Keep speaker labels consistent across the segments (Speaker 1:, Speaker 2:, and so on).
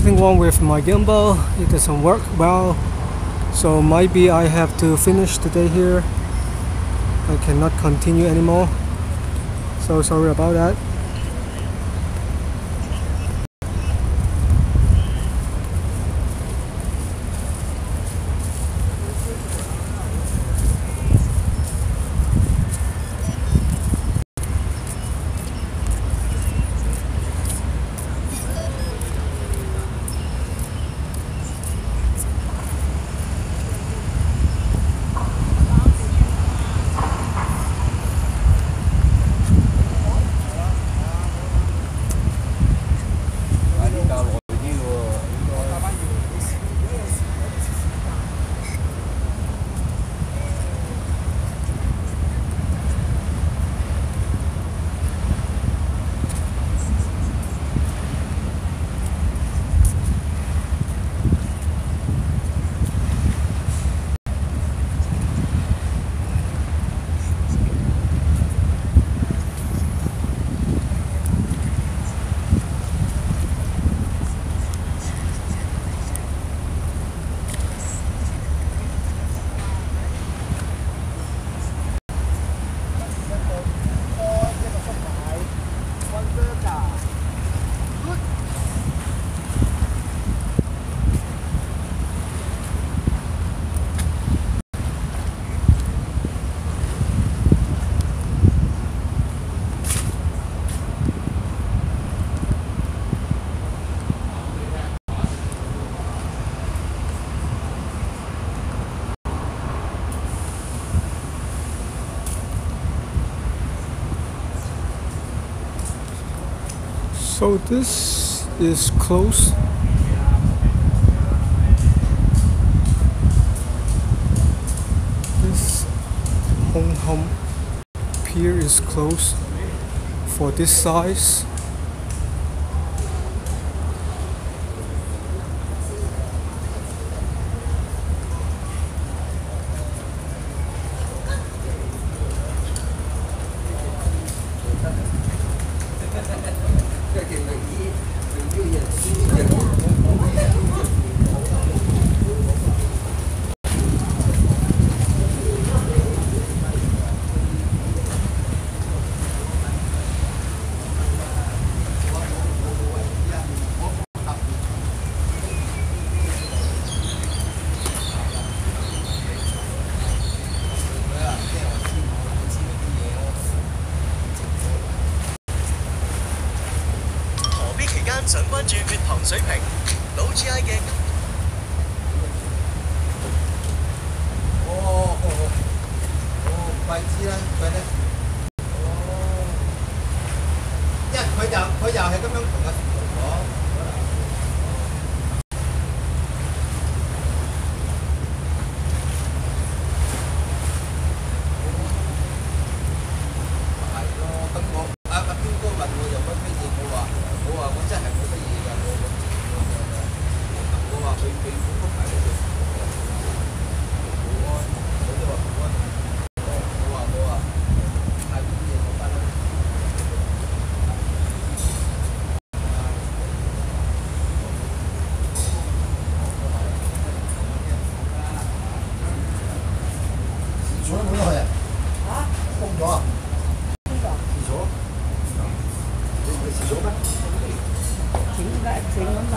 Speaker 1: something wrong with my gimbal. It doesn't work well, so maybe I have to finish the day here. I cannot continue anymore, so sorry about that. So this is closed. This HungHom pier is closed for this size.
Speaker 2: 想關注血糖水平，老 GI 嘅。
Speaker 3: 唔怪知啦，佢咧，因為佢又係咁樣同阿同講。係咯，咁我阿彪哥問我有乜嘢，我真係冇乜嘢㗎，我話佢福牌嗰度，保安，我都話保安。我話太啲嘢冇得啦。廁所冇得去啊？嚇？封咗啊？邊個？廁所？你去廁所咩？整啊嘛。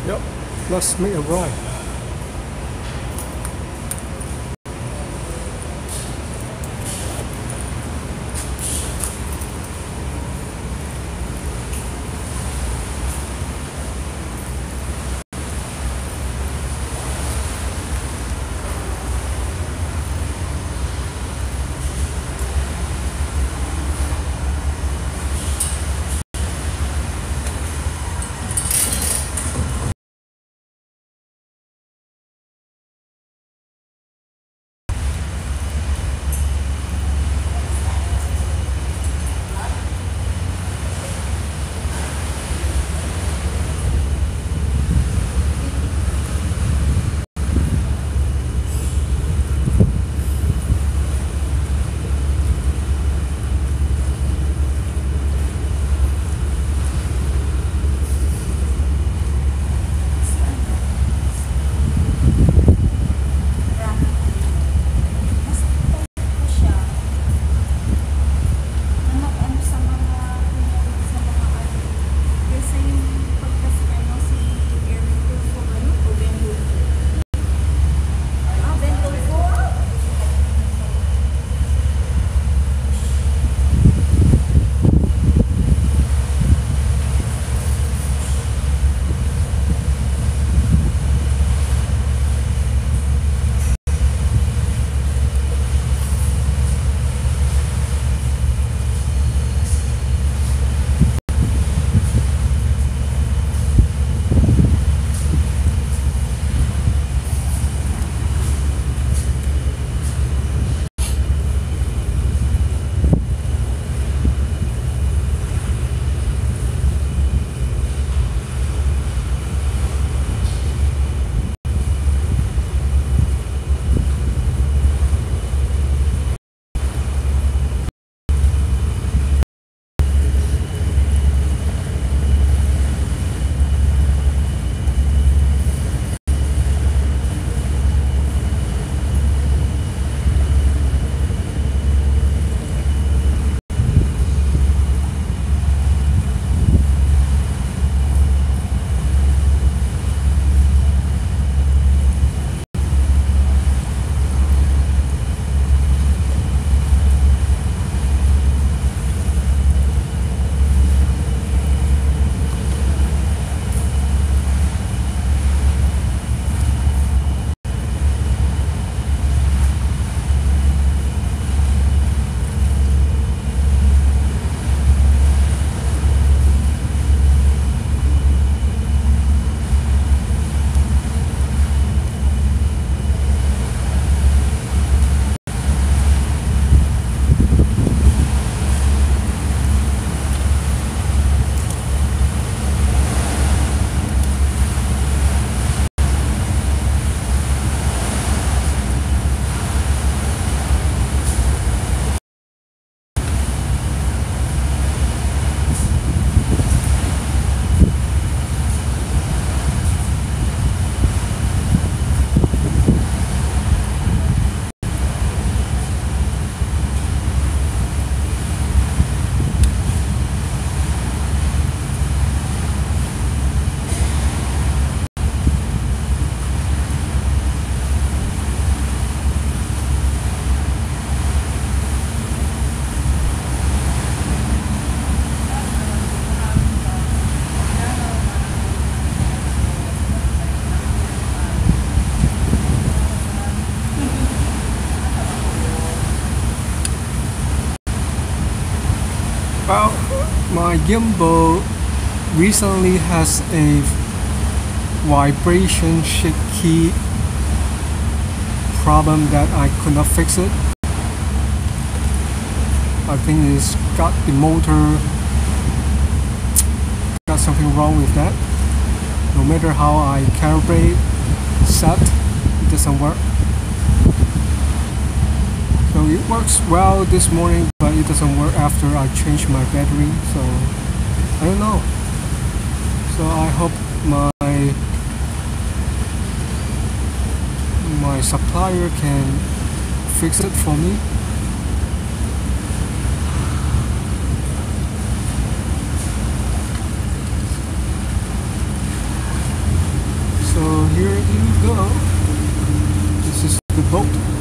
Speaker 1: Yep, let's make a ride. Well, my gimbal recently has a vibration shaky problem that I could not fix it. I think it's got the motor, got something wrong with that. No matter how I calibrate, set, it doesn't work. So it works well this morning, but it doesn't work after I change my battery. So I don't know. So I hope my supplier can fix it for me. here you go. This is the boat.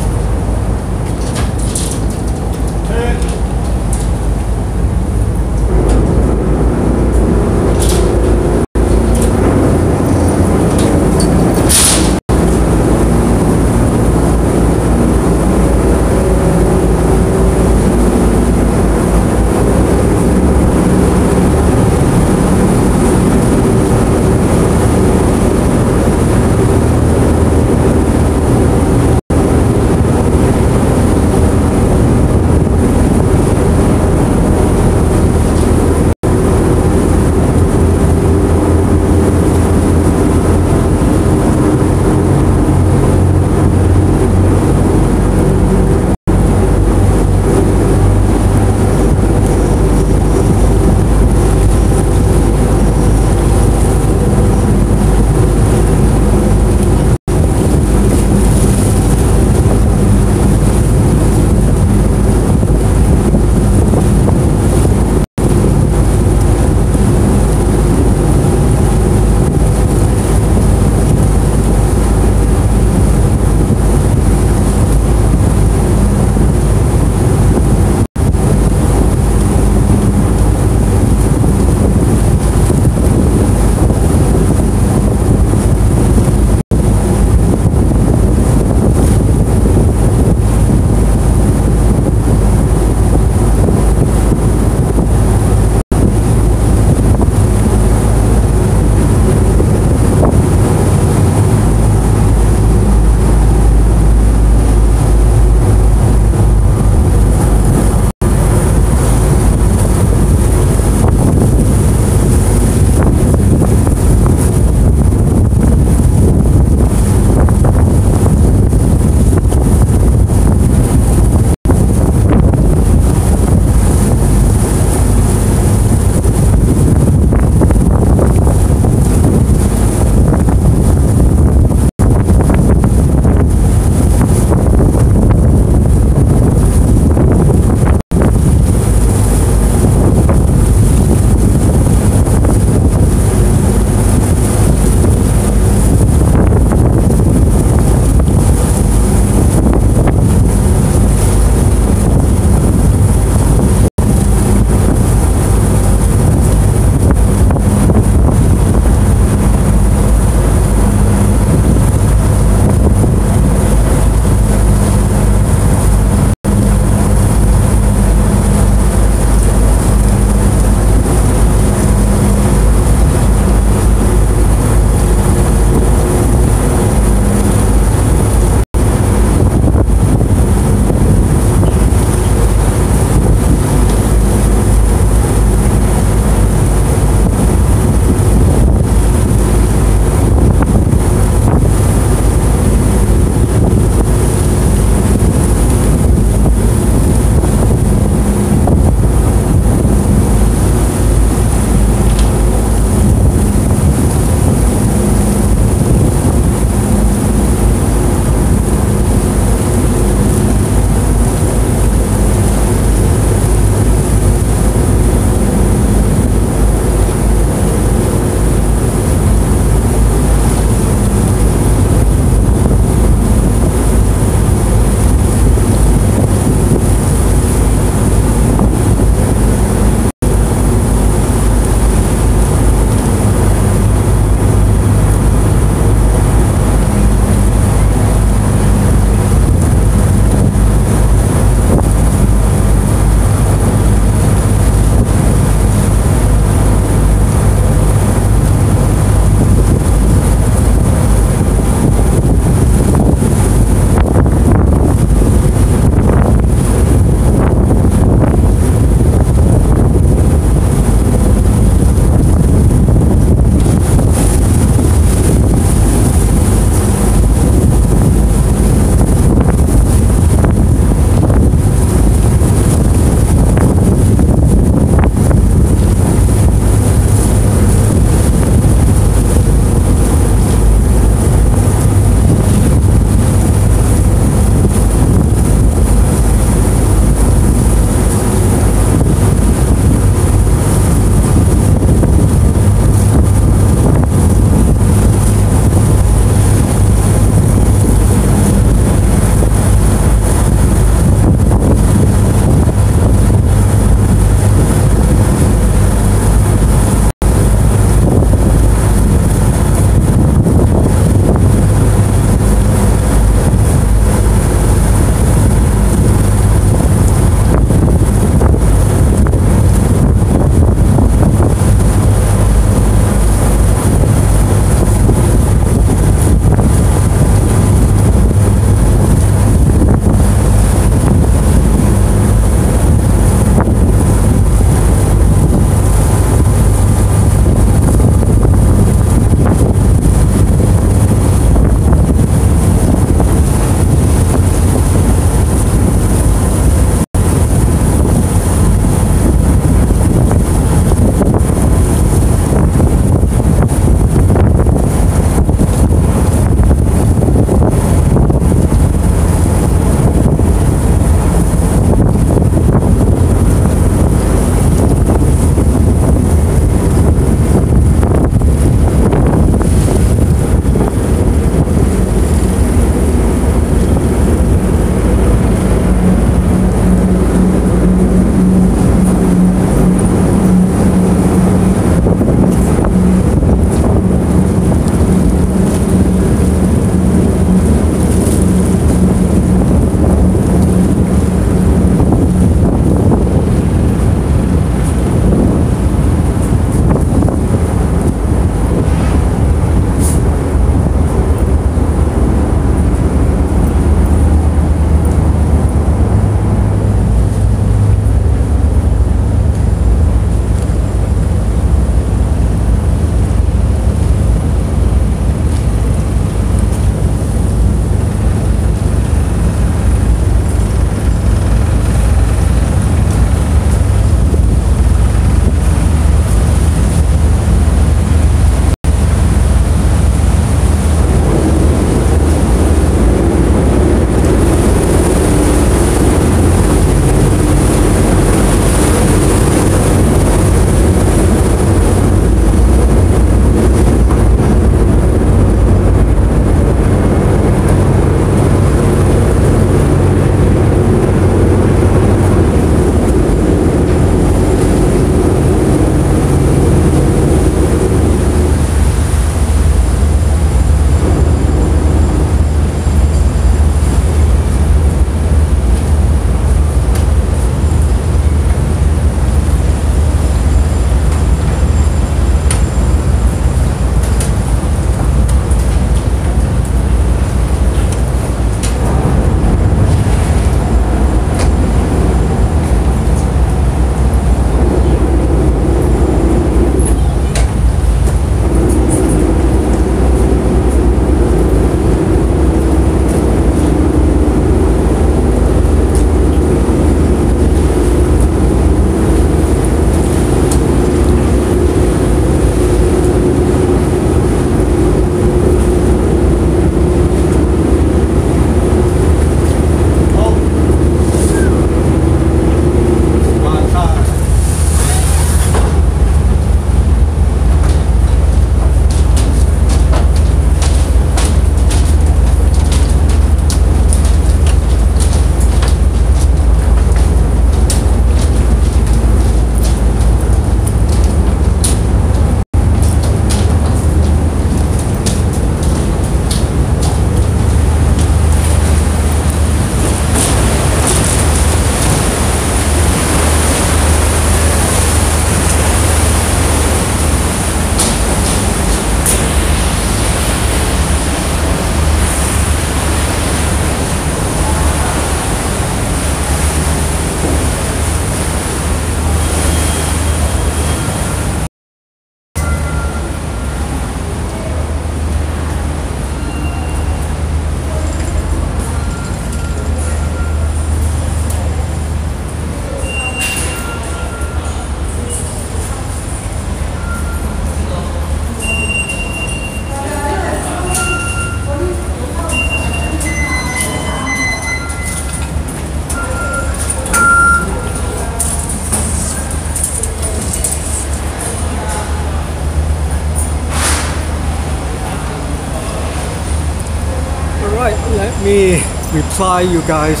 Speaker 1: reply you guys.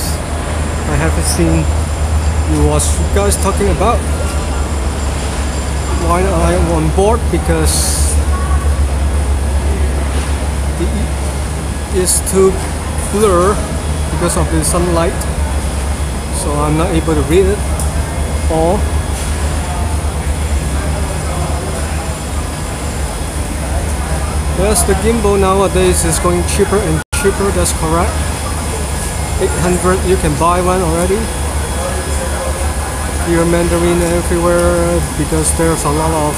Speaker 1: I haven't seen what you guys talking about. Why I am on board? Because it's too blur because of the sunlight, so I'm not able to read it all. Yes, the gimbal nowadays is going cheaper and cheaper, that's correct. 800 you can buy one already. Here Mandarin everywhere because there's a lot of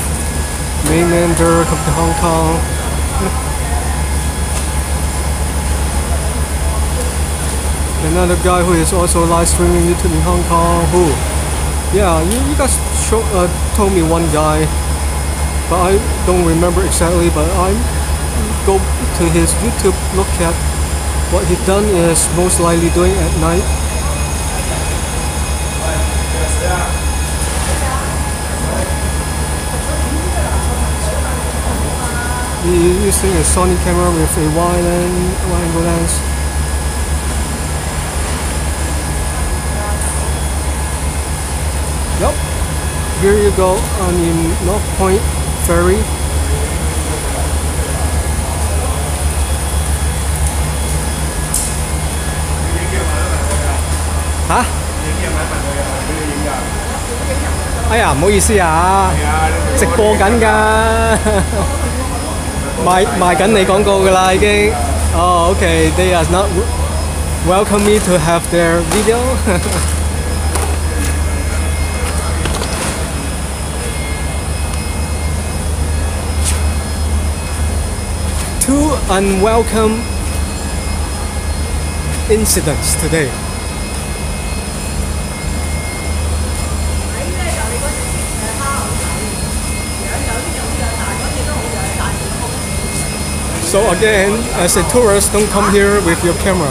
Speaker 1: mainlander come to Hong Kong. Another guy who is also live streaming YouTube in Hong Kong. Who? Yeah, you guys told me one guy, but I don't remember exactly. But I go to his YouTube, look at what he done is most likely doing at night. He's using a Sony camera with a wide angle lens. Yep, here you go on the North Point Ferry. Hả? 哎呀，唔好意思啊，直播緊㗎，賣緊你廣告㗎啦已經。Oh, okay, they are not welcome me to have their video. Two unwelcome incidents today. So again, as a tourist, don't come here with your camera.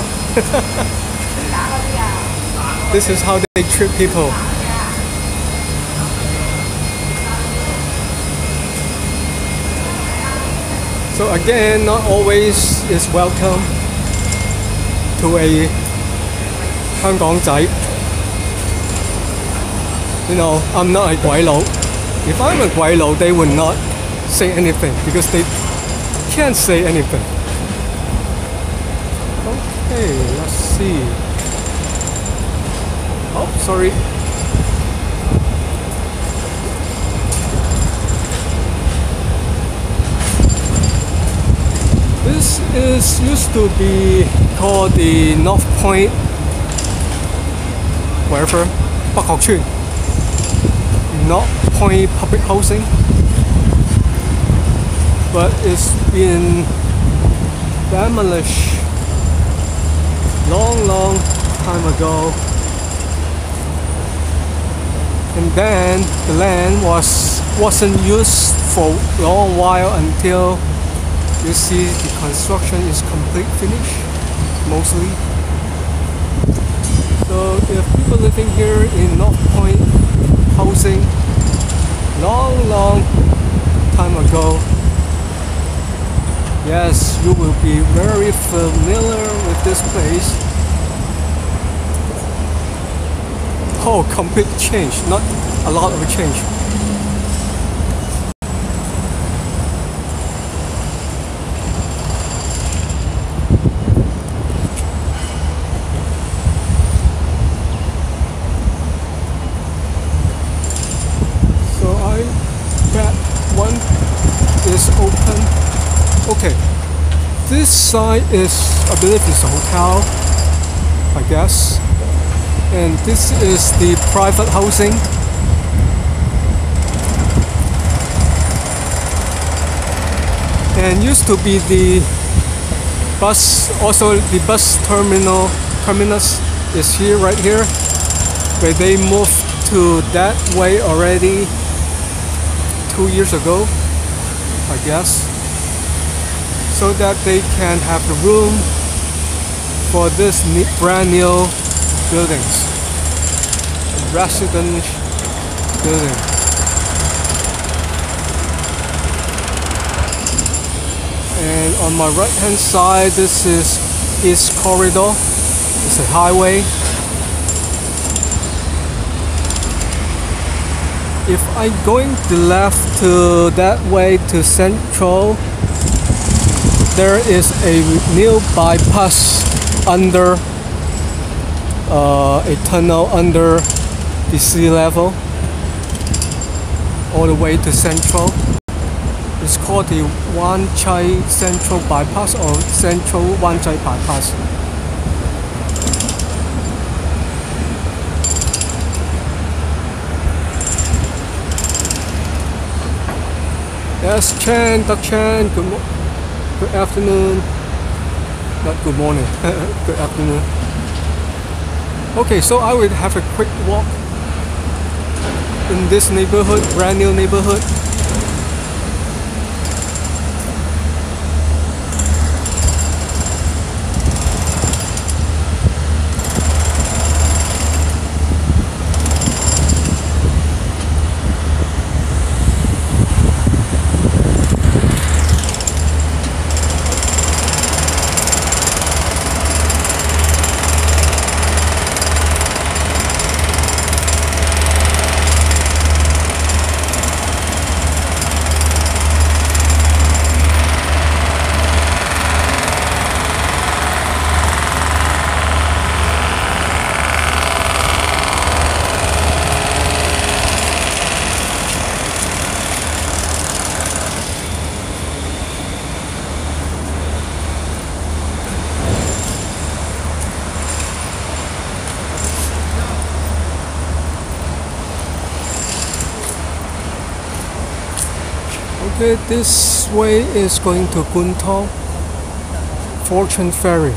Speaker 1: This is how they treat people. So again, not always is welcome to a 香港仔. You know, I'm not a 鬼佬. If I'm a 鬼佬, they would not say anything because they can't say anything. Okay, let's see. Oh, sorry. This is used to be called the North Point, wherever, 北角村, North Point Public Housing. But it's been demolished long time ago, and then the land wasn't used for a long while until you see the construction is complete finish mostly. So if people living here in North Point housing long time ago, yes, you will be very familiar with this place. Oh, complete change, not a lot of change. So I bet one is open. Okay, this side is, I believe it's a hotel, I guess, and this is the private housing. And used to be the bus, also the bus terminus is here, right here, where they moved to that way already 2 years ago, I guess, so that they can have the room for this brand new buildings, residence building. And on my right hand side, this is East Corridor. It's a highway. If I'm going to left to that way to Central, there is a new bypass under a tunnel under the sea level all the way to Central. It's called the Wan Chai Central Bypass or Central Wan Chai Bypass. Yes, Chan, Duck Chan, good afternoon. Not good morning, good afternoon. Okay, so I will have a quick walk in this neighborhood, brand new neighborhood. Okay, this way is going to Guntong Fortune Ferry.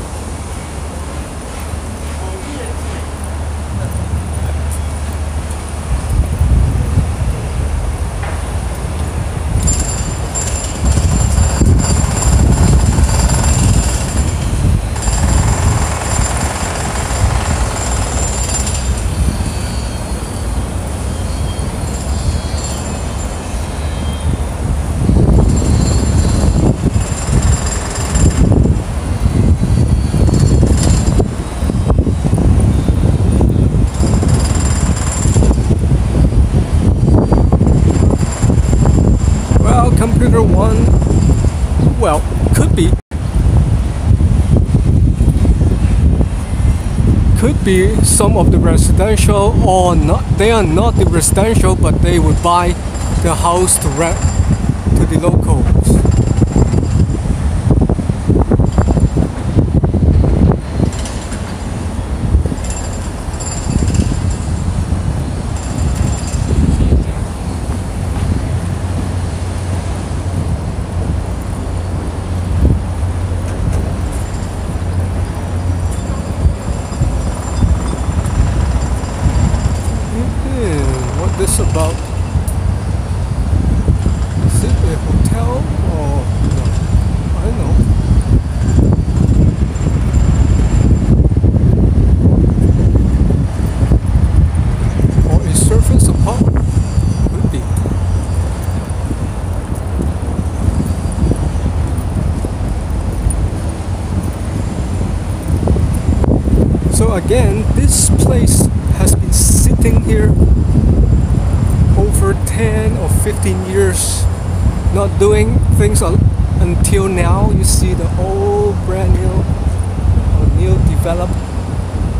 Speaker 1: Computer one, well, could be some of the residential or not. They are not the residential, but they would buy the house to rent to the locals. This about, is it a hotel or no? I don't know. Or a surface apartment? Could be. So again, this place has been sitting here over 10 or 15 years, not doing things until now. You see the old brand new developed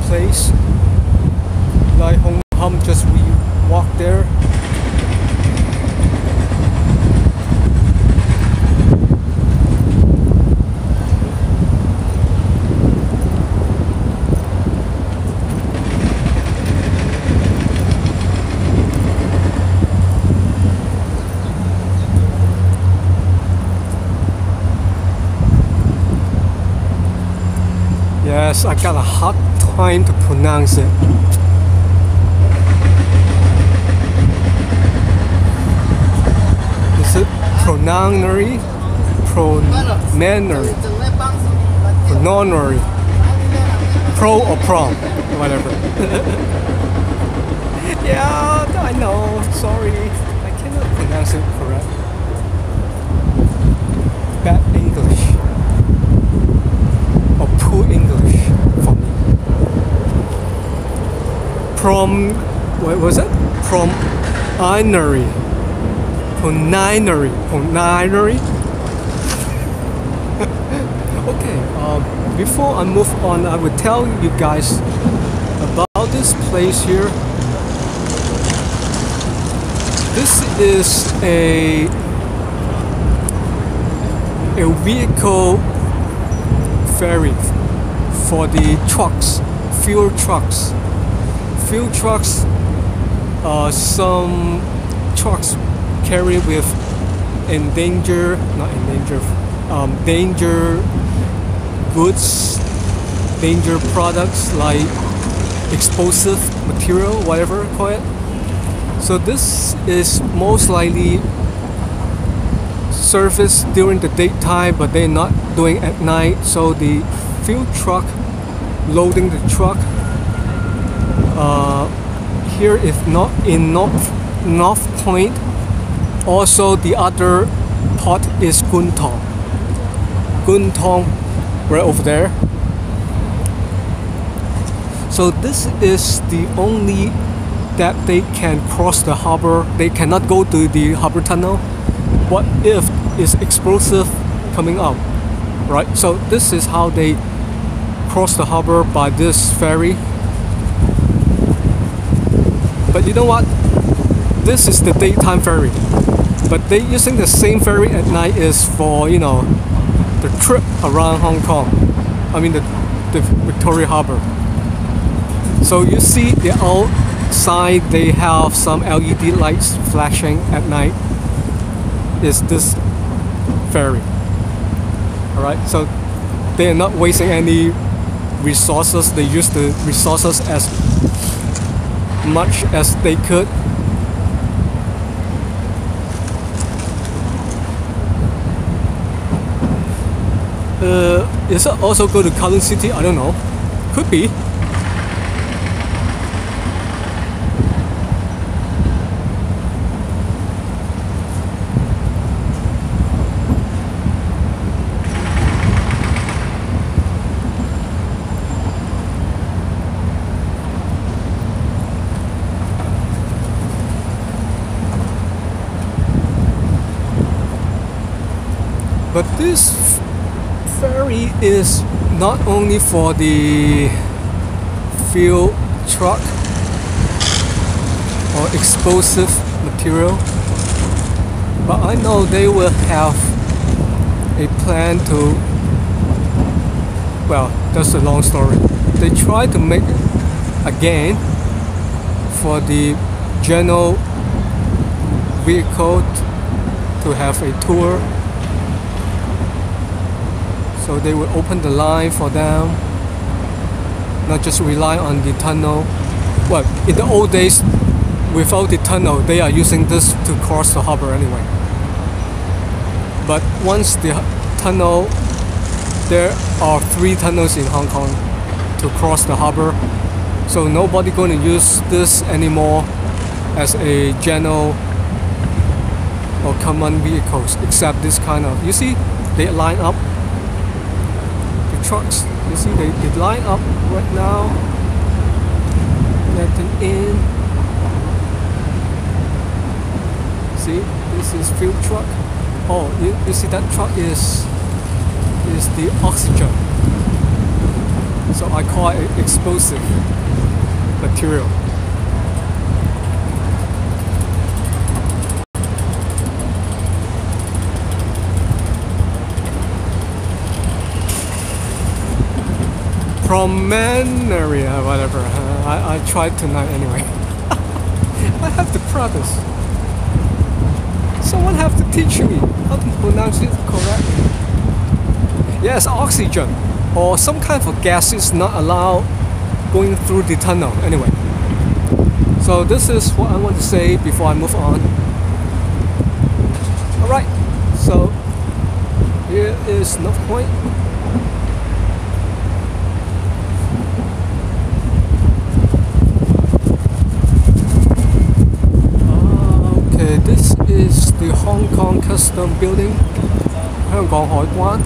Speaker 1: place like HungHom. Just we walk there. Yes, I got a hard time to pronounce it. Is it prononary? Prononary? Prononary? Pro or prom? Whatever. Yeah, I know. Sorry. I cannot pronounce it correct. Bad English. Or poor English for me. what was it? Proninary. Okay, before I move on, I will tell you guys about this place here. This is a vehicle ferry for the trucks, fuel trucks. Some trucks carry with danger goods, danger products like explosive material, whatever call it. So this is most likely service during the daytime, but they're not doing at night. So the fuel truck loading the truck here is not in North Point. Also the other part is Guntong right over there. So this is the only that they can cross the harbor. They cannot go to the harbor tunnel. What if it's explosive coming up, right? So this is how they cross the harbor, by this ferry. But you know what? This is the daytime ferry. But they using the same ferry at night is for, you know, the trip around Hong Kong. I mean the Victoria Harbour. So you see the outside they have some LED lights flashing at night. Is this ferry. Alright, so they are not wasting any resources. They use the resources as much as they could. Is it also go to Kowloon City? I don't know. Could be. But this ferry is not only for the fuel truck or explosive material, but I know they will have a plan to, well, that's a long story. They try to make again for the general vehicle to have a tour. So they will open the line for them, not just rely on the tunnel. Well, in the old days, without the tunnel, they are using this to cross the harbor anyway. But once the tunnel, there are 3 tunnels in Hong Kong to cross the harbor. So nobody going to use this anymore as a general or common vehicles, except this kind of, you see, they line up. Trucks, you see they line up right now, letting in. See, this is fuel truck. Oh, you see that truck is the oxygen. So I call it explosive material. Promenary, whatever. I tried tonight anyway. I have to practice. Someone have to teach me how to pronounce it correctly. Yes, oxygen or some kind of gas is not allowed going through the tunnel anyway. So this is what I want to say before I move on. Alright, so here is North Point. This is the Hong Kong Custom Building, 香港海關。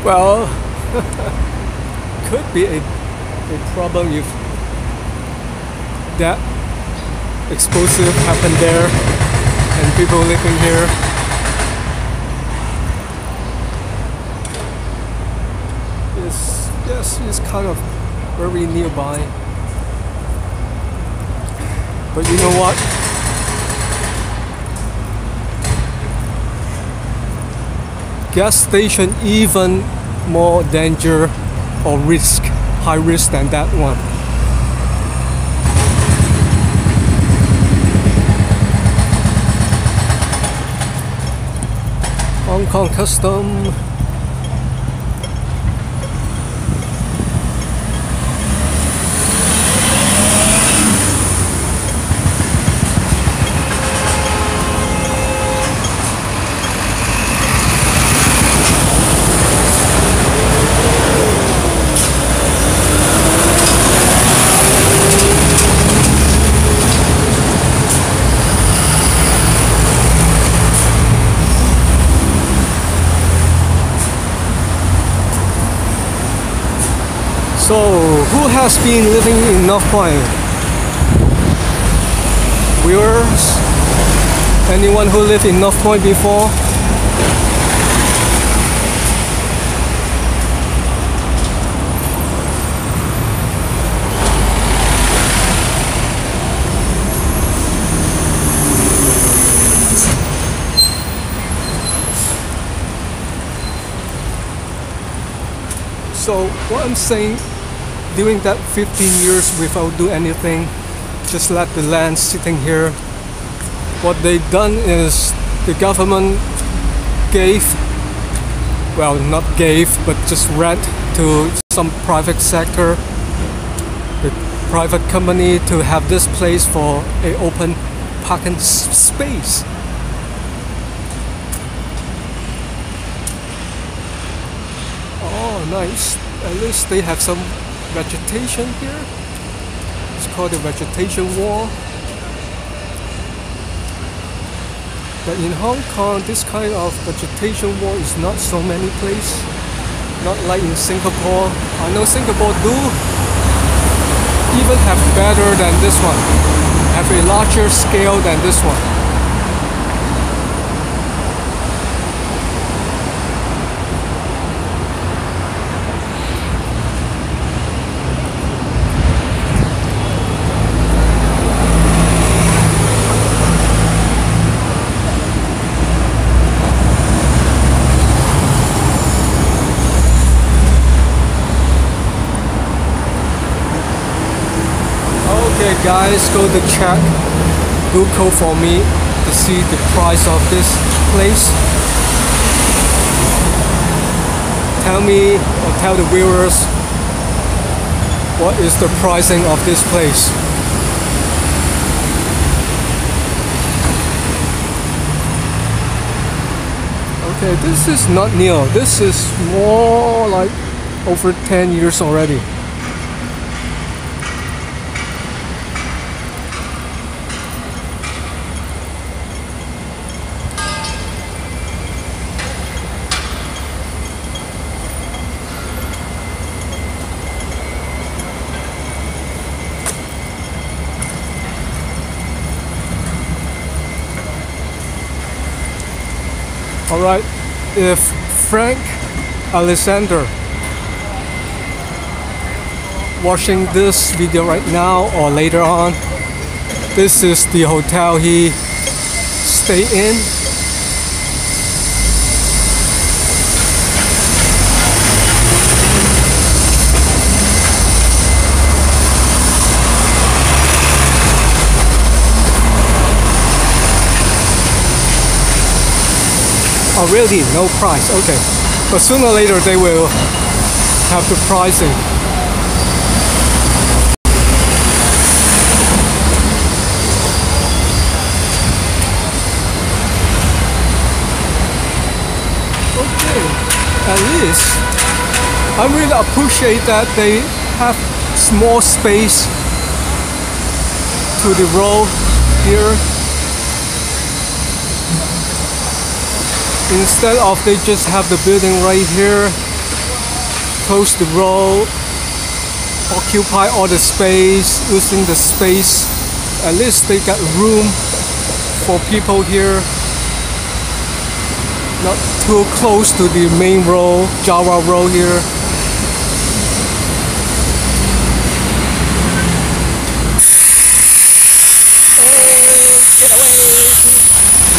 Speaker 1: Well, could be a problem if that explosive happened there and people living here. Yes, it's kind of very nearby. But you know what? Gas station even more danger or risk, high risk than that one. Hong Kong Custom. So, who has been living in North Point? Viewers? Anyone who lived in North Point before? So, what I'm saying, during that 15 years without doing anything, just let the land sitting here. What they've done is the government gave, well, not gave, but just rent to some private sector, the private company, to have this place for an open parking space. Oh, nice. At least they have some vegetation here. It's called the vegetation wall. But in Hong Kong, this kind of vegetation wall is not so many places. Not like in Singapore. I know Singapore do even have better than this one. Have a larger scale than this one. Okay guys, go to check Google for me to see the price of this place. Tell me or tell the viewers what is the pricing of this place. Okay, this is not new. This is more like over 10 years already. Alright, if Frank Alexander watching this video right now or later on, this is the hotel he stayed in. Oh really? No price, okay. But sooner or later they will have the pricing. Okay, at least I really appreciate that they have small space to the road here. Instead of they just have the building right here, close the road, occupy all the space, using the space. At least they got room for people here, not too close to the main road, Java road here. Get away!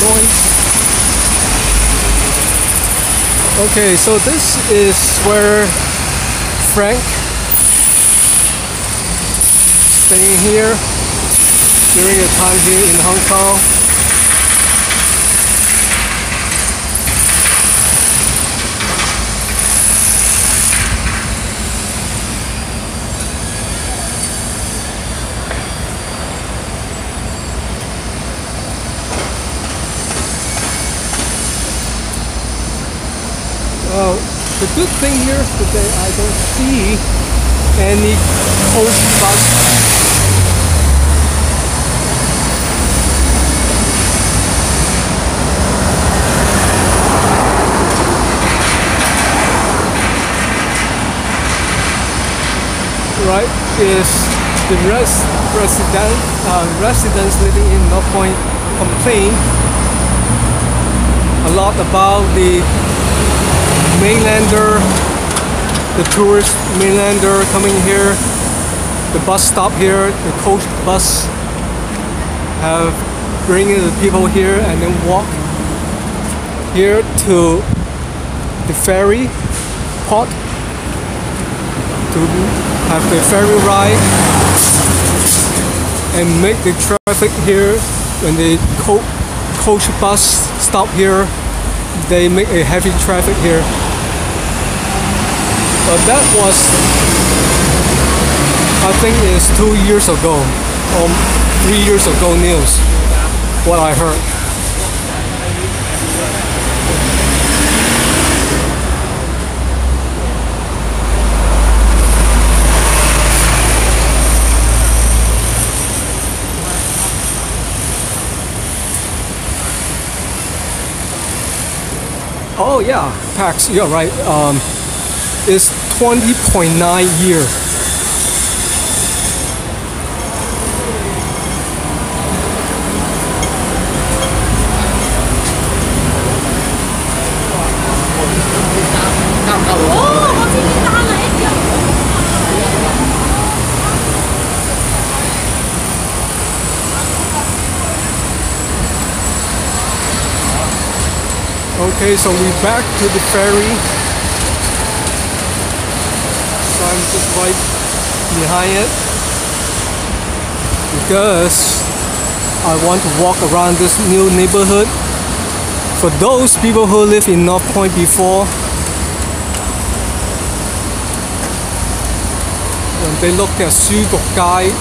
Speaker 1: Noise. Okay, so this is where Frank staying here during the time here in Hong Kong. Well, the good thing here is today I don't see any coach bus. Right, is the residents living in North Point complain a lot about the mainlander, the tourist mainlander coming here, the bus stop here, the coach bus have bringing the people here and then walk here to the ferry port to have the ferry ride and make the traffic here. When the coach bus stop here, they make a heavy traffic here. But that was, I think it's 2 years ago or 3 years ago news, what I heard. Oh yeah, PAX, you're right. It's 20.9 years. Okay, so we're back to the ferry. So I'm just right behind it because I want to walk around this new neighborhood. For those people who live in North Point before, when they look at Su Kok Gai,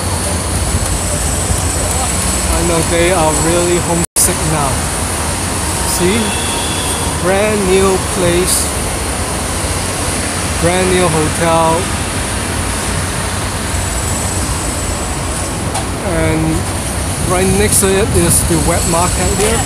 Speaker 1: I know they are really homesick now. See? Brand new place, brand new hotel, and right next to it is the wet market here.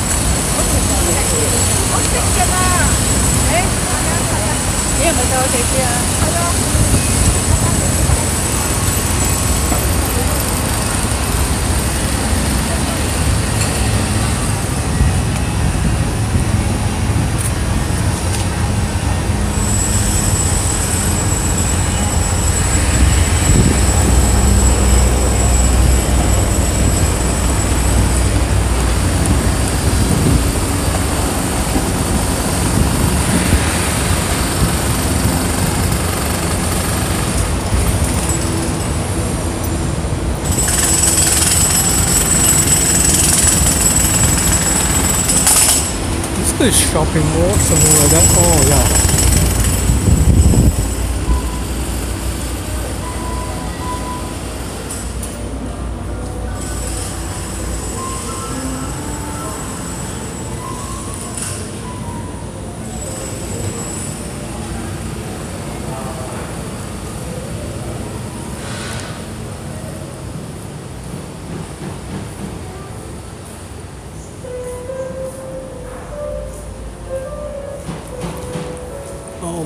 Speaker 1: A shopping mall, something like that. Oh yeah.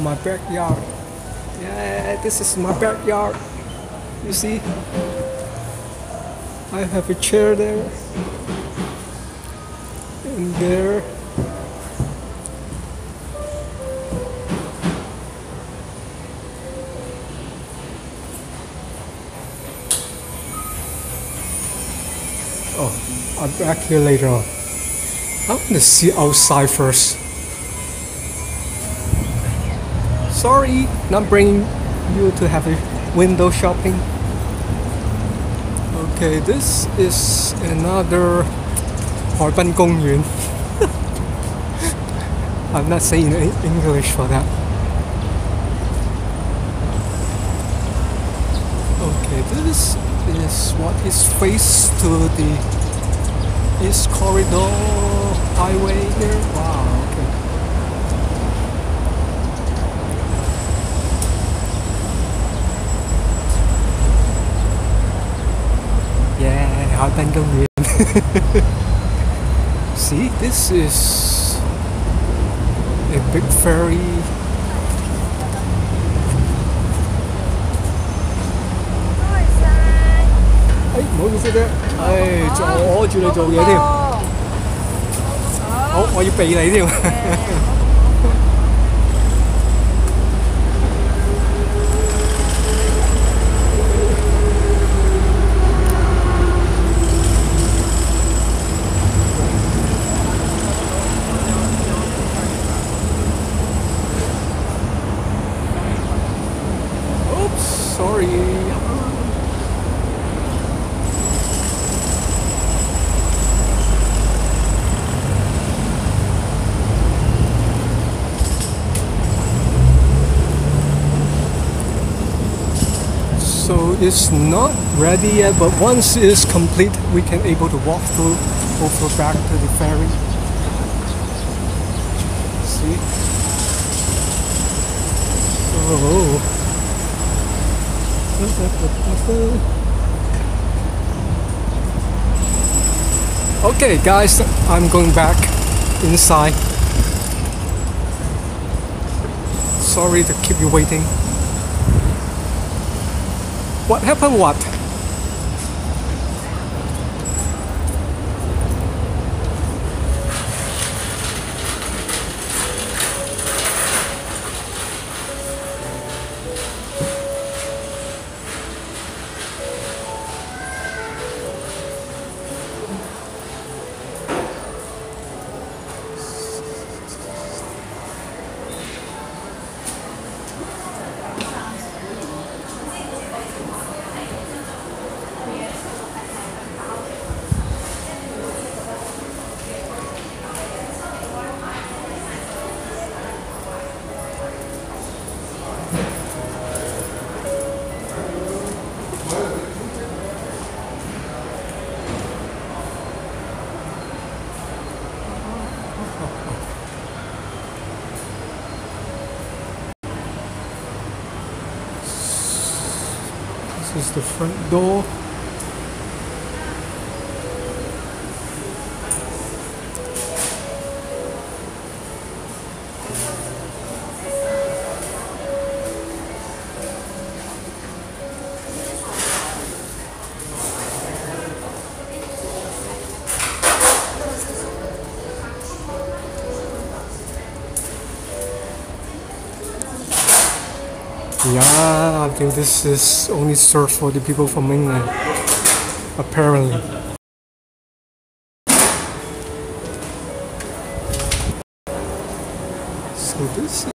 Speaker 1: My backyard. Yeah, this is my backyard. You see? I have a chair there. And there. Oh, I'm back here later on. I want to see outside first. Sorry, not bringing you to have a window shopping. Okay, this is another 海濱公園. I'm not saying English for that. Okay, this is what is face to the East Corridor Highway here. Wow, okay. Yeah, 海濱公園. See, this is a big ferry. Hey, 唔好意思啫，阻住你做嘢添。好，我要避你添。Oops, sorry. So it's not ready yet, but once it is complete, we can able to walk through over back to the ferry. See? Oh. Okay, guys, I'm going back inside. Sorry to keep you waiting. What happened? What? This is the front door. Yeah, I think this is only served for the people from England, apparently. So this is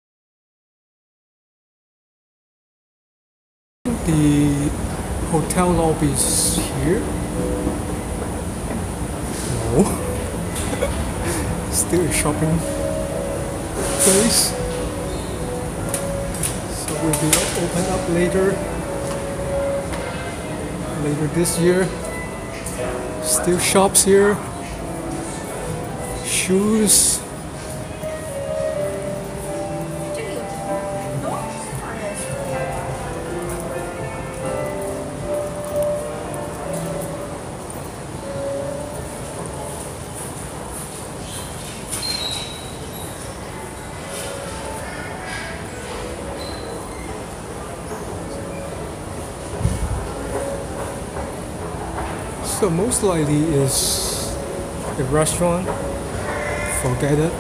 Speaker 1: the hotel lobby is here. No. Still a shopping place. Will be open up later this year. Still shops here, shoes. So most likely is a restaurant. Forget it.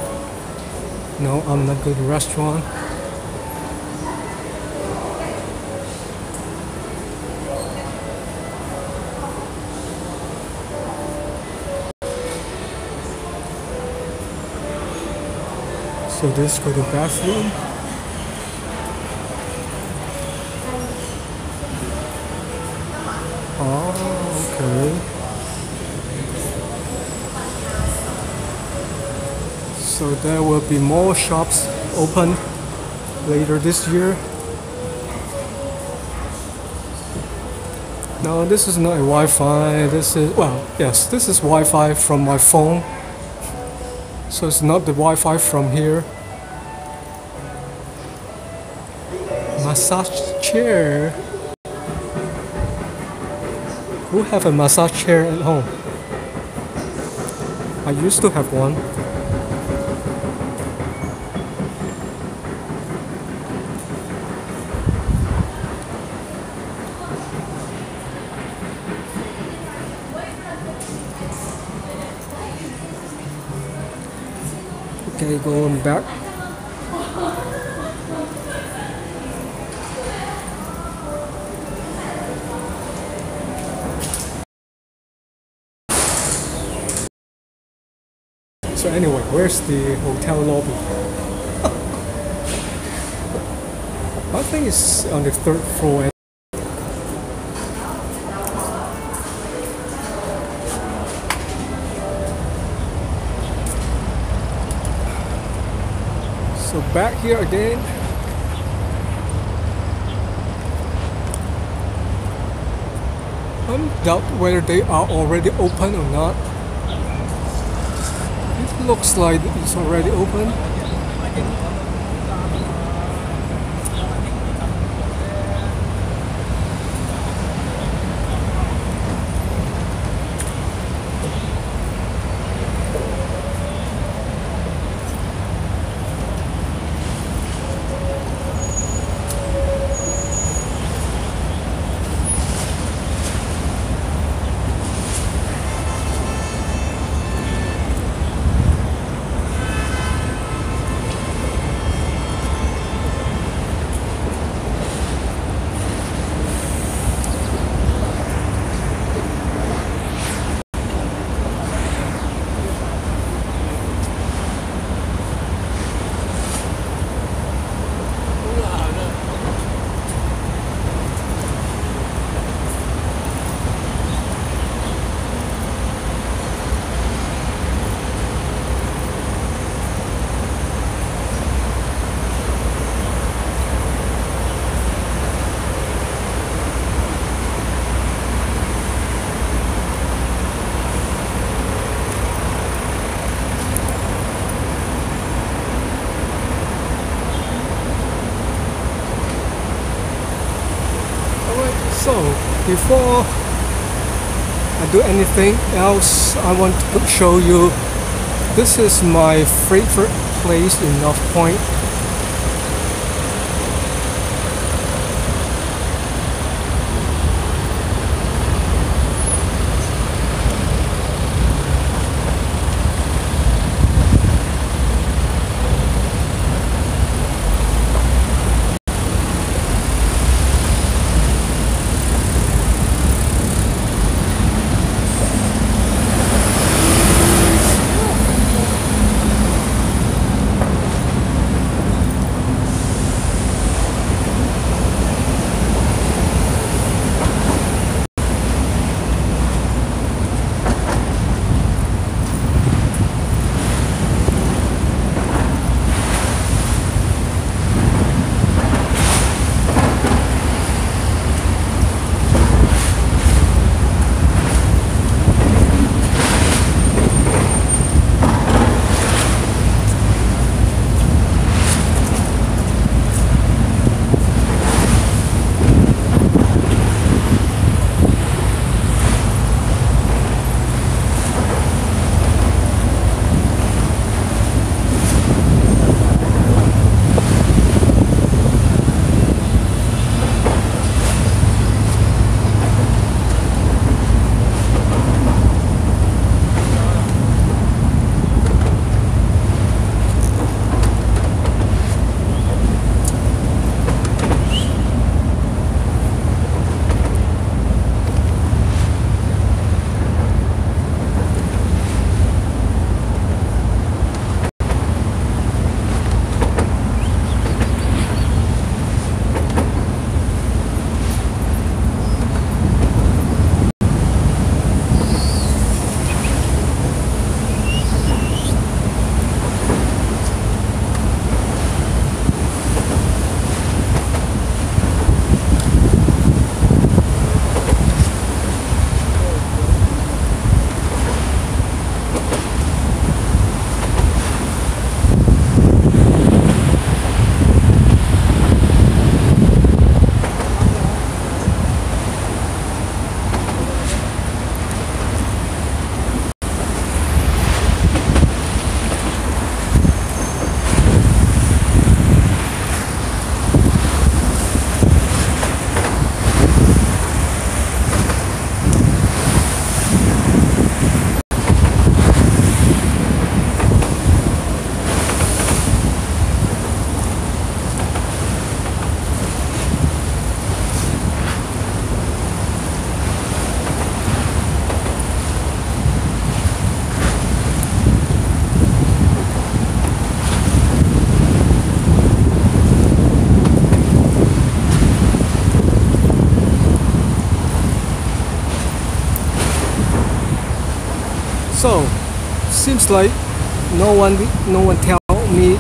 Speaker 1: No, I'm not going to restaurant. So this go to bathroom. Oh, okay. So there will be more shops open later this year. No, this is not a Wi-Fi. This is, well, yes, this is Wi-Fi from my phone. So it's not the Wi-Fi from here. Massage chair. Who have a massage chair at home? I used to have one. Okay, going back. So anyway, where's the hotel lobby? I think it's on the 3rd floor. So back here again. I doubt whether they are already open or not. It looks like it's already open. So, before I do anything else, I want to show you, this is my favorite place in North Point. seems like no one tell me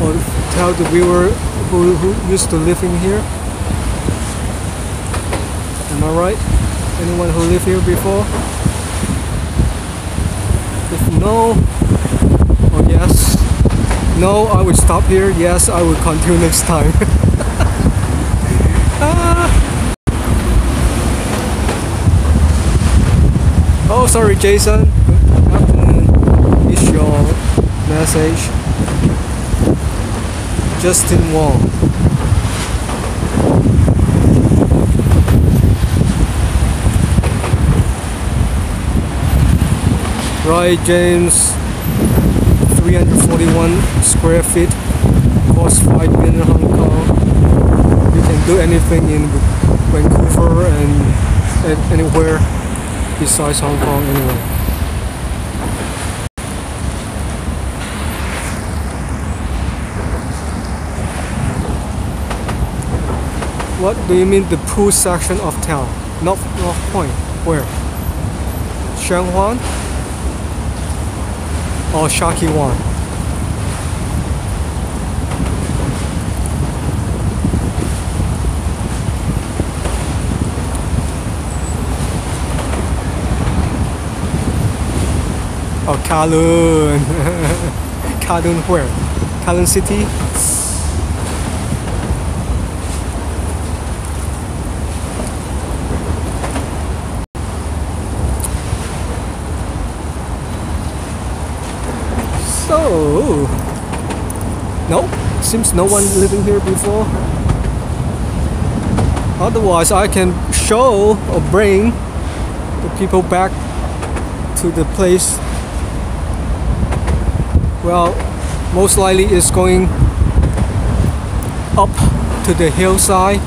Speaker 1: or tell the viewer who used to live in here. Am I right? Anyone who lived here before? If no, or yes, no, I will stop here. Yes, I will continue next time. Oh, sorry, Jason. Good afternoon. It's your message. Justin Wong. Right, James. 341 square feet. Cost 5 million Hong Kong. You can do anything in Vancouver and anywhere besides Hong Kong anyway. What do you mean the pool section of town? North Point. Where? Shanghuan? Or Shakiwan? Oh, Kowloon. Kowloon where? Kowloon City? So, no, seems no one living here before. Otherwise, I can show or bring the people back to the place. Well, most likely it's going up to the hillside.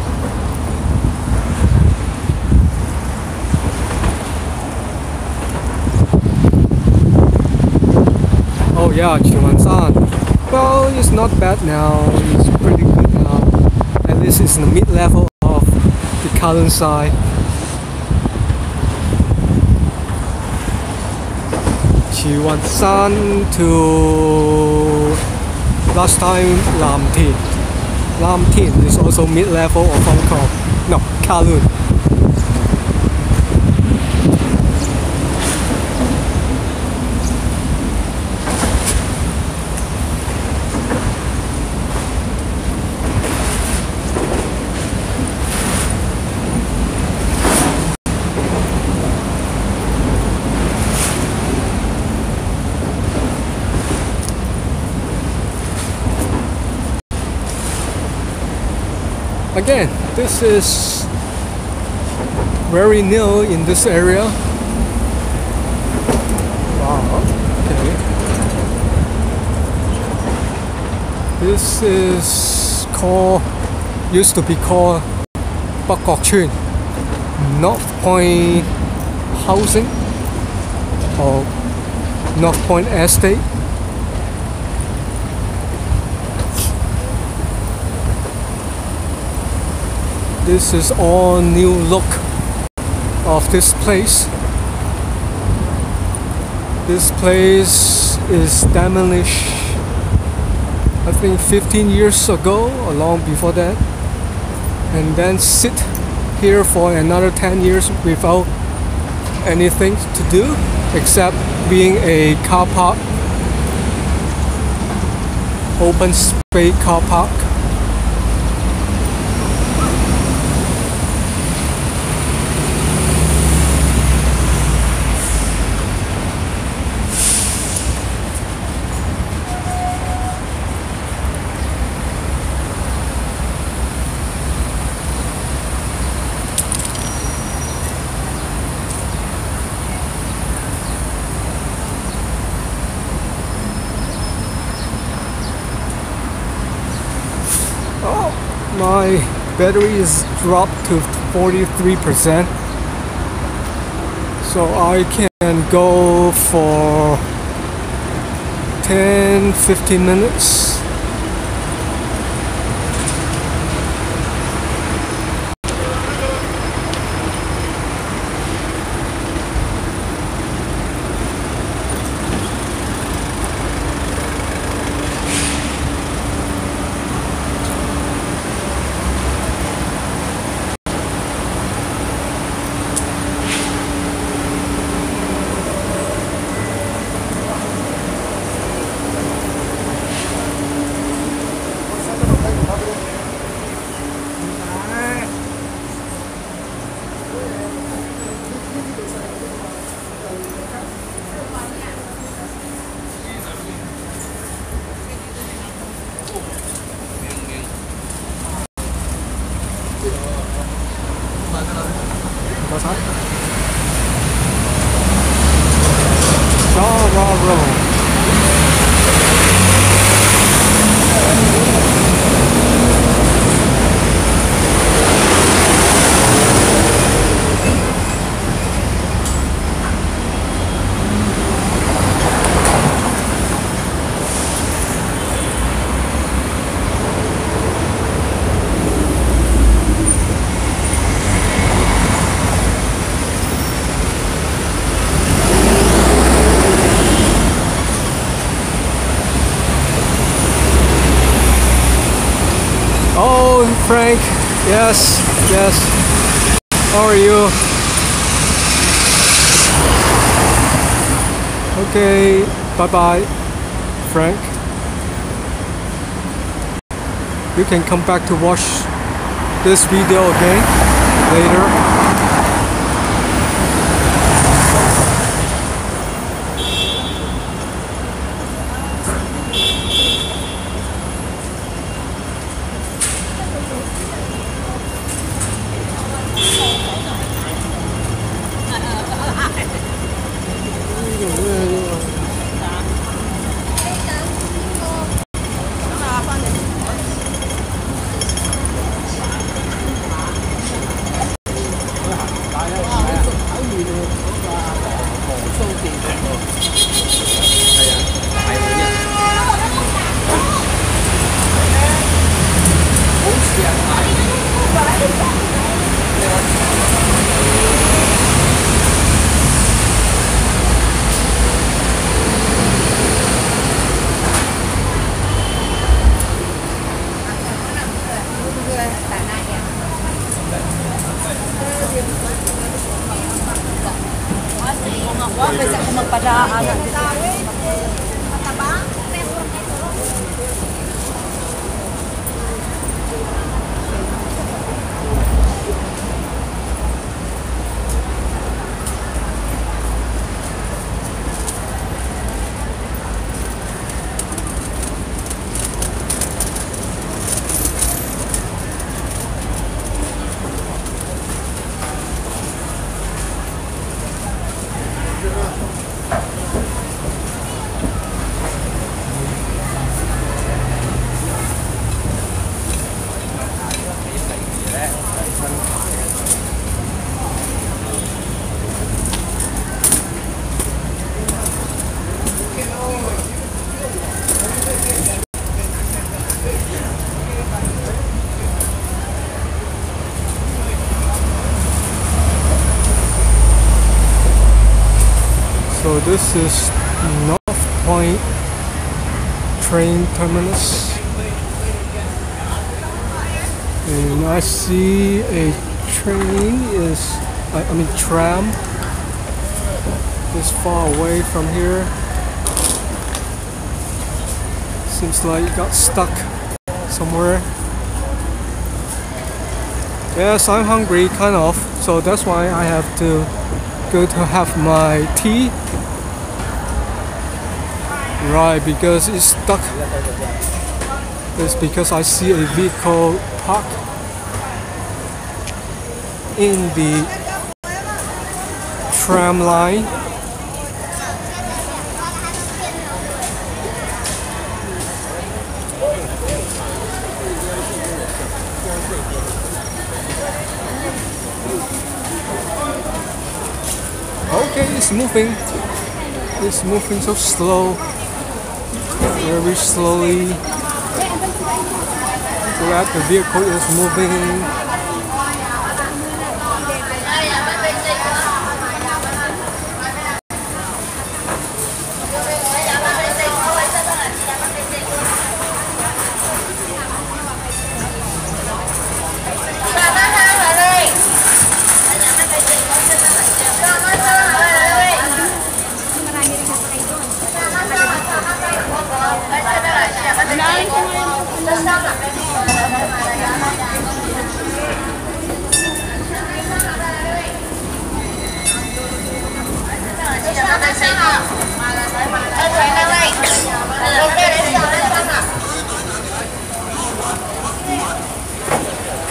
Speaker 1: Oh yeah, Chiwanshan. Well, it's not bad now. It's pretty good now. At least it's in the mid-level of the Kowloon side. Chiwanshan to last time Lam Tin. Lam Tin is also mid-level of Hong Kong. No, Kowloon. Again, this is very new in this area. Wow, okay. This is called, used to be called Pocophone North Point Housing or North Point Estate. This is all new look of this place. This place is demolished, I think 15 years ago or long before that, and then sit here for another 10 years without anything to do except being a car park, open space car park. My battery is dropped to 43%, so I can go for 10-15 minutes. Frank. Yes, yes. How are you? Okay, bye-bye, Frank. You can come back to watch this video again later. So this is North Point train terminus, and I see a train tram is far away from here. Seems like it got stuck somewhere. Yes, I'm hungry, kind of, so that's why I have to go to have my tea. Right, because it's stuck. It's because I see a vehicle parked in the tram line. Okay, it's moving. It's moving so slow. Very slowly. Glad the vehicle is moving.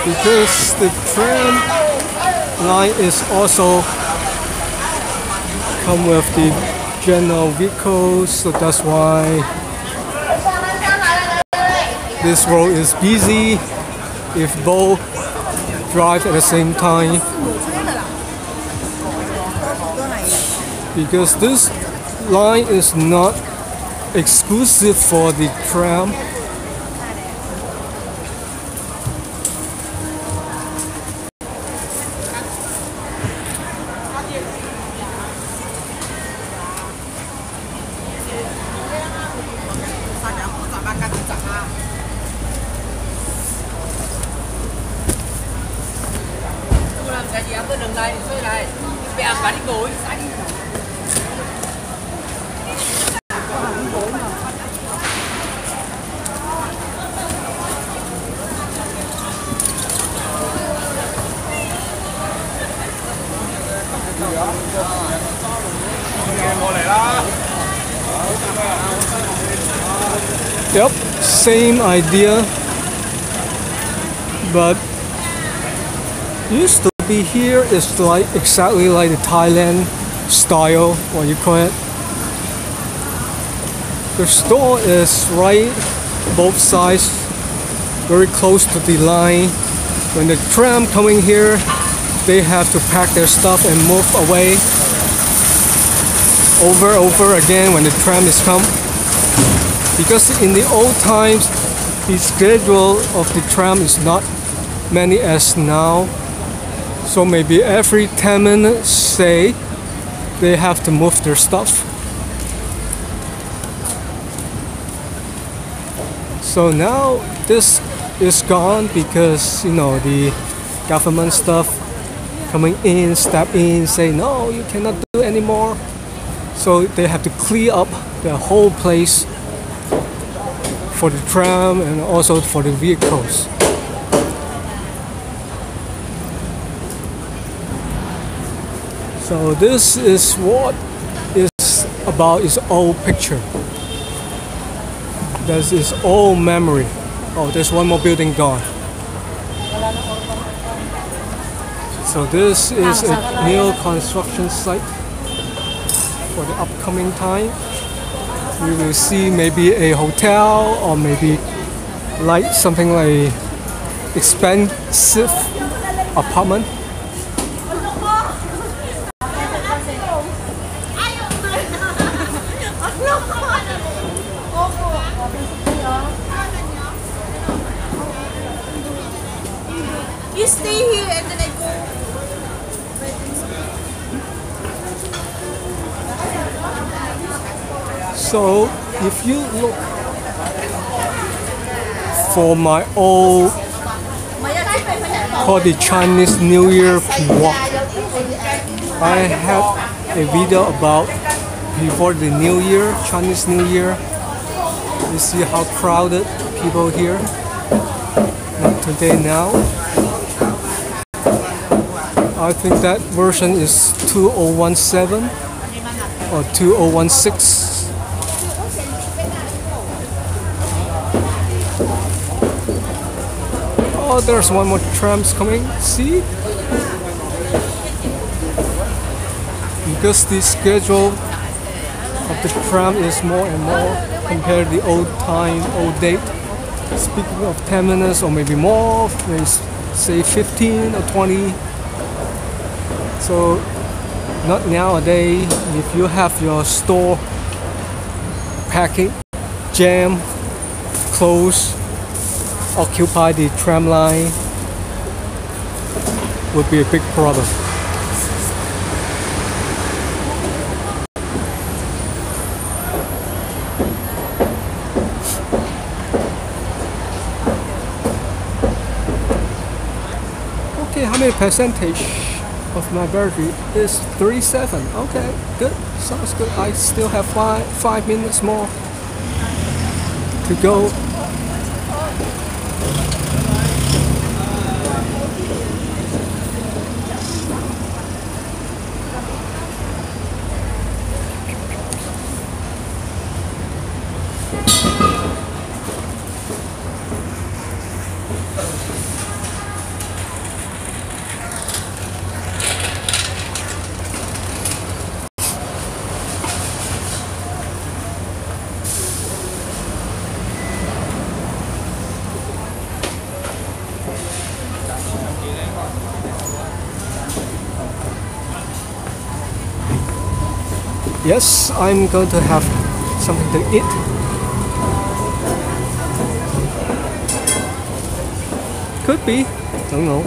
Speaker 1: Because the tram line is also come with the general vehicles, so that's why this road is busy if both drive at the same time. Because this line is not exclusive for the tram. Yep, same idea, but used to be here is like exactly like the Thailand style, what you call it. The store is right both sides, very close to the line. When the tram coming here, they have to pack their stuff and move away over again when the tram is come. Because in the old times, the schedule of the tram is not many as now. So maybe every 10 minutes, say, they have to move their stuff. So now this is gone because, you know, the government stuff coming in, step in, say no, you cannot do anymore. So they have to clear up the whole place for the tram and also for the vehicles. So this is what is about its old picture. That's its old memory. Oh, there's one more building gone. So this is a new construction site for the upcoming time. We will see maybe a hotel or maybe like something like expensive apartment.
Speaker 4: You stay here and then I go.
Speaker 1: So if you look for my old called the Chinese New Year walk, I have a video about before the New Year, Chinese New Year. You see how crowded people here. Not today now. I think that version is 2017 or 2016. Oh, there's one more trams coming. See? Because the schedule of the tram is more and more compared to the old time, old date. Speaking of 10 minutes or maybe more, maybe say 15 or 20. So not nowadays, if you have your store packing, jam, close, occupy the tram line, would be a big problem. Okay, how many percentage of my battery is 37? Okay, good, sounds good. I still have five minutes more to go. Yes, I'm going to have something to eat. Could be, don't know.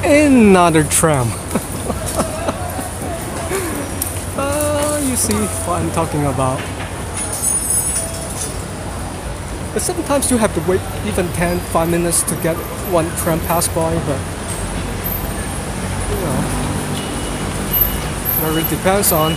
Speaker 1: Another tram. You see what I'm talking about. But sometimes you have to wait even 5 minutes to get one tram pass by, but you know, it really depends on.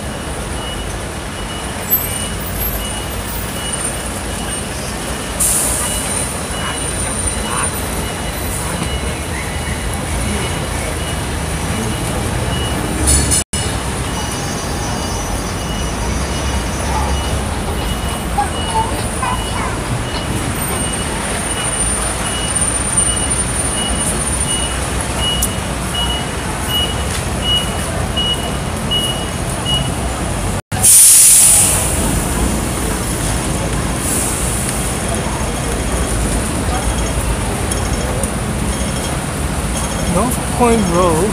Speaker 1: Point Road.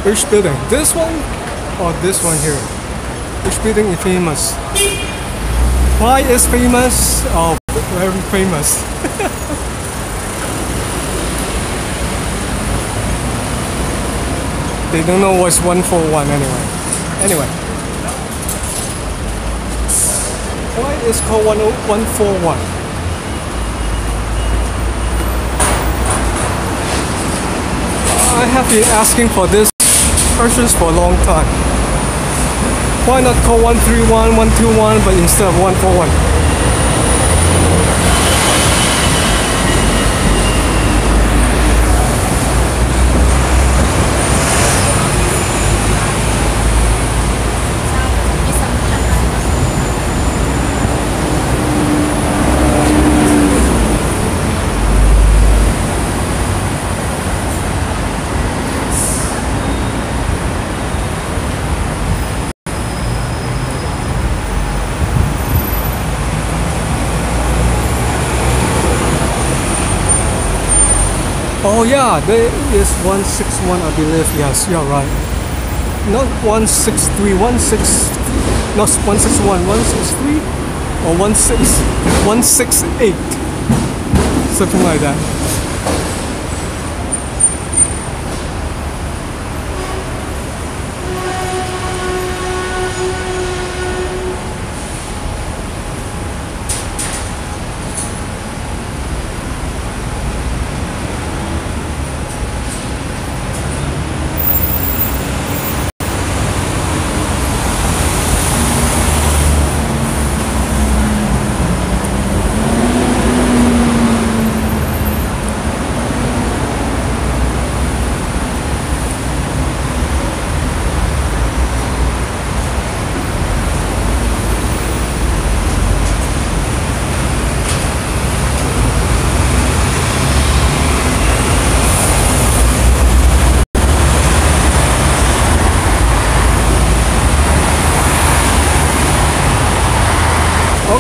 Speaker 1: Which building? This one or this one here? Which building is famous? Why is famous? Oh, very famous. They don't know what's 141 anyway. Anyway. Why is it called 141? I have been asking for this questions for a long time. Why not call 131, 121, but instead of 141? Oh yeah, there is 161, I believe. Yes, you're right. Not 163, 16, not 161, 163 or 168, something like that.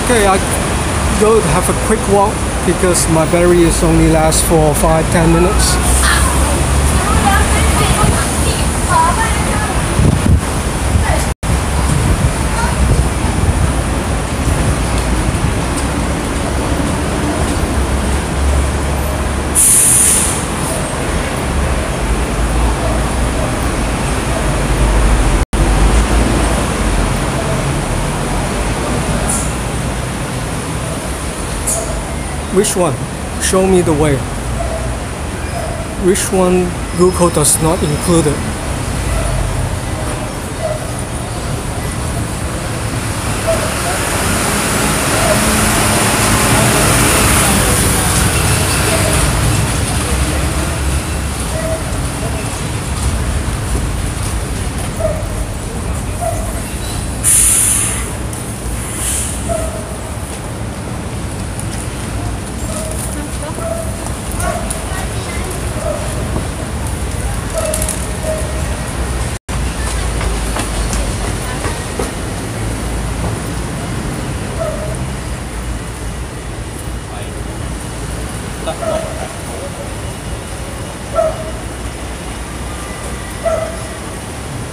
Speaker 1: Okay, I go have a quick walk because my battery is only lasts for 5-10 minutes. Which one? Show me the way. Which one Google does not include it?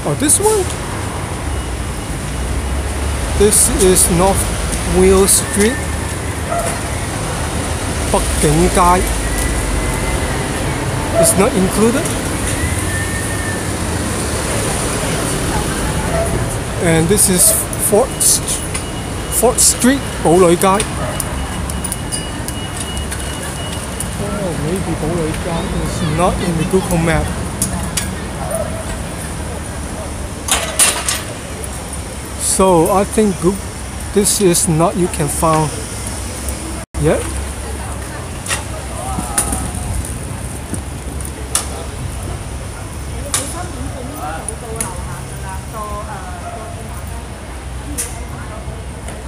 Speaker 1: Oh, this one? This is North Wheel Street, 北景街. It's not included. And this is 4th Street, 堡壘街. Oh, maybe 堡壘街is not in the Google map. So I think this is not you can find yet.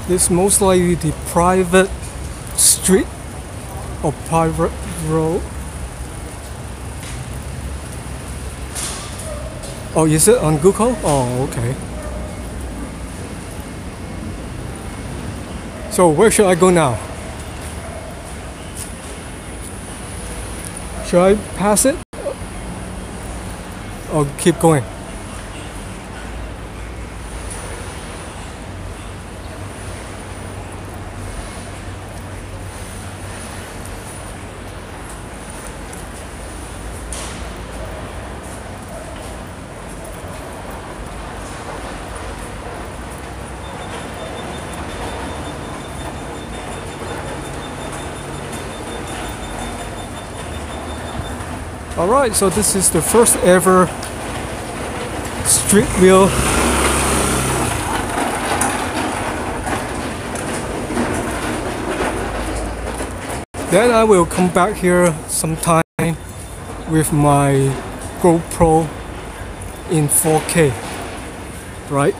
Speaker 1: It's most likely the private street or private road. Oh, is it on Google? Oh, okay. So where should I go now? Should I pass it? Or keep going? Alright, so this is the first ever street wheel then I will come back here sometime with my GoPro in 4K, right?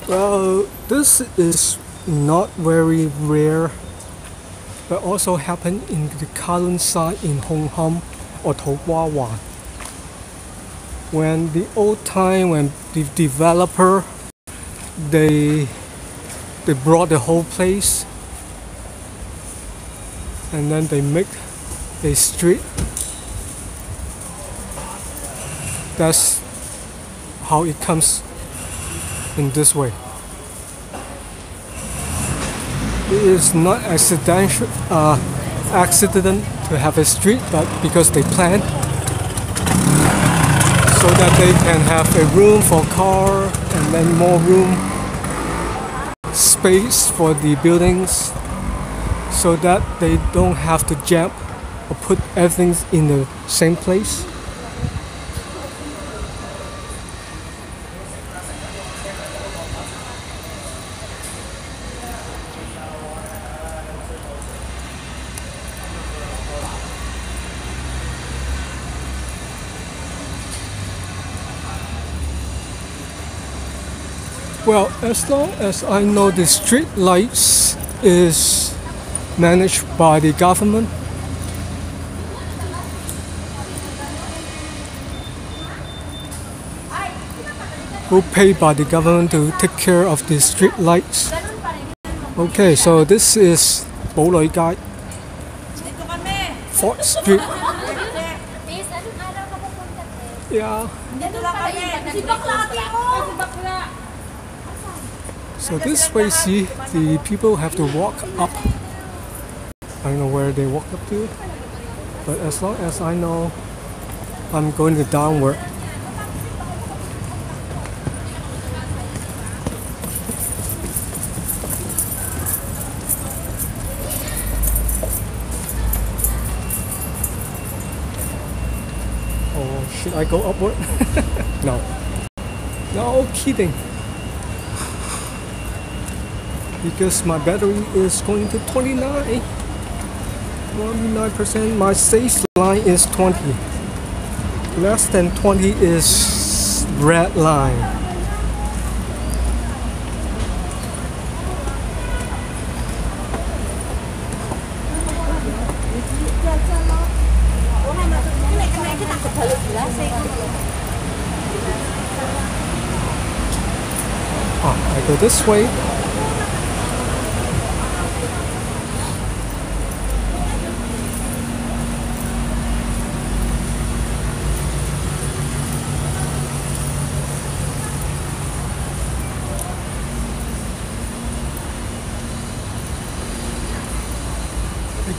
Speaker 1: Well, this is not very rare, but also happened in the current site in HungHom or Towawa. When the old time, when the developer, they brought the whole place, and then they make a street. That's how it comes in this way. It is not accident to have a street, but because they planned so that they can have a room for car and then more room space for the buildings, so that they don't have to jam or put everything in the same place. Well, as long as I know, the street lights is managed by the government. Who pay by the government to take care of the street lights. Okay, so this is 堡壘街 4th Street. Yeah. So this way, see, the people have to walk up. I don't know where they walk up to, but as long as I know, I'm going to downward. Or should I go upward? No. No kidding. Because my battery is going to 29%. My safe line is 20. Less than 20 is red line. this way.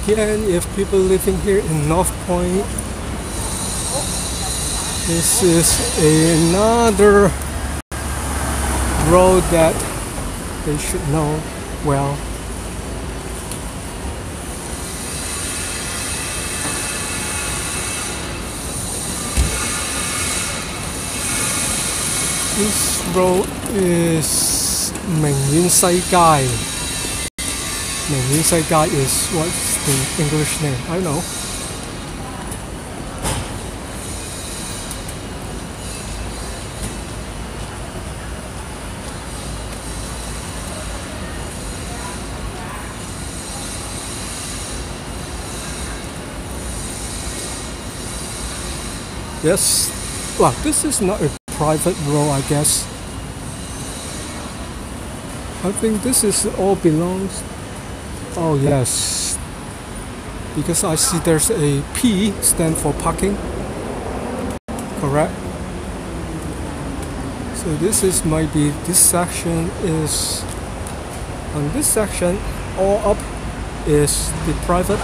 Speaker 1: Again, if people living here in North Point, this is another road that they should know well. This road is 明苑西街. 明苑西街 is what's the English name? I don't know. Yes, well, this is not a private road, I guess. I think this is all belongs. Oh yes, because I see there's a P stand for parking. Correct. So this is might be this section is on this section all up is the private.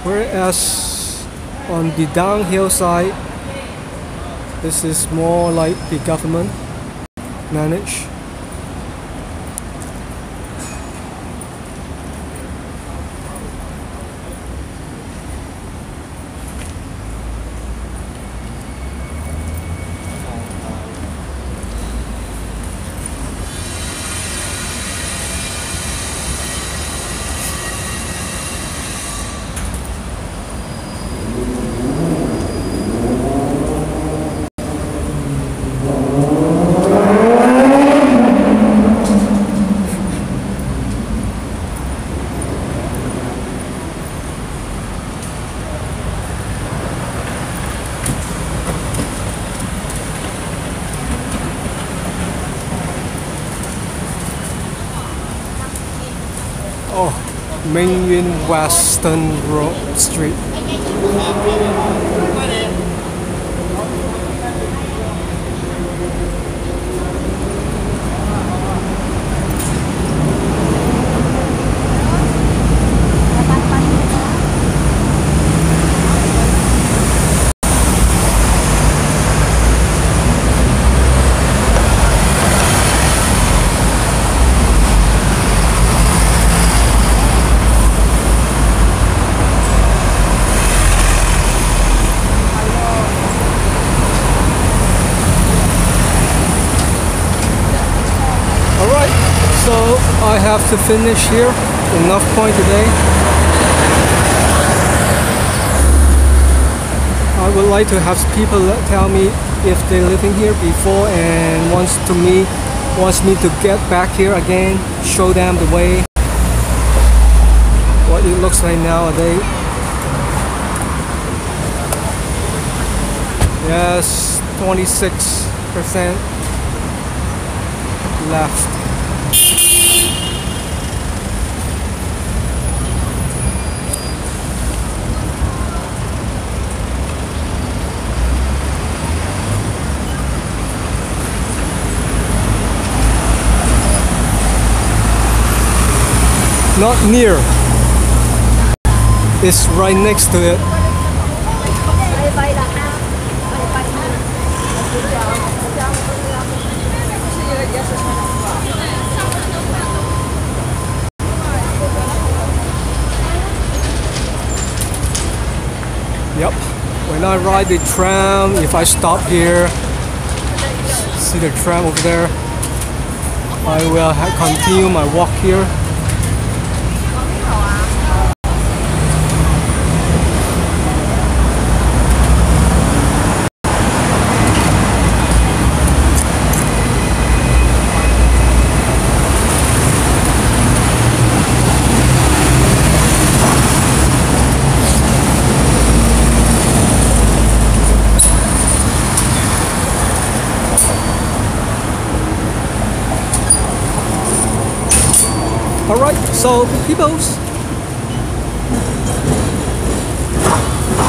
Speaker 1: Whereas on the downhill side, this is more like the government manage. Main Yuen Western Road Street. I have to finish here in North Point today. I would like to have people tell me if they're living here before and wants me to get back here again, show them the way, what it looks like nowadays. Yes, 26% left. Not near, it's right next to it. Yep, when I ride the tram, if I stop here, see the tram over there, I will continue my walk here. Alright, so peoples,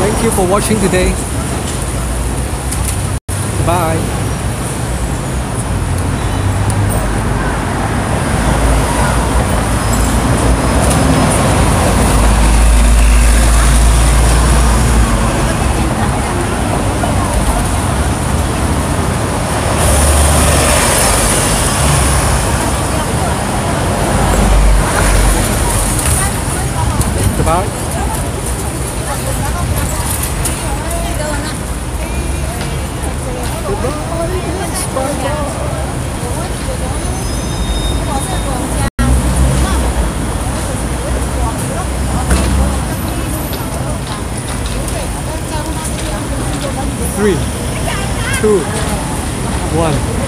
Speaker 1: thank you for watching today. Bye. Goodbye. Three, two, one.